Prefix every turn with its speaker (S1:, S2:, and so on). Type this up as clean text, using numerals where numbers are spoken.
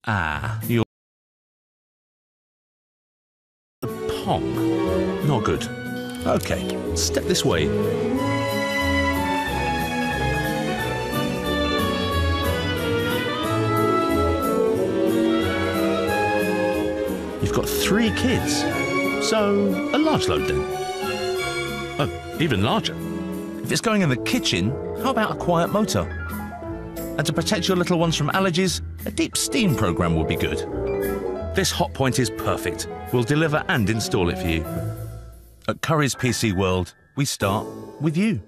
S1: You're... The Pong. Not good. Okay, step this way. You've got 3 kids, so a large load then. Oh, even larger. If it's going in the kitchen, how about a quiet motor? And to protect your little ones from allergies, a deep steam program would be good. This Hotpoint is perfect. We'll deliver and install it for you. At Curry's PC World, we start with you.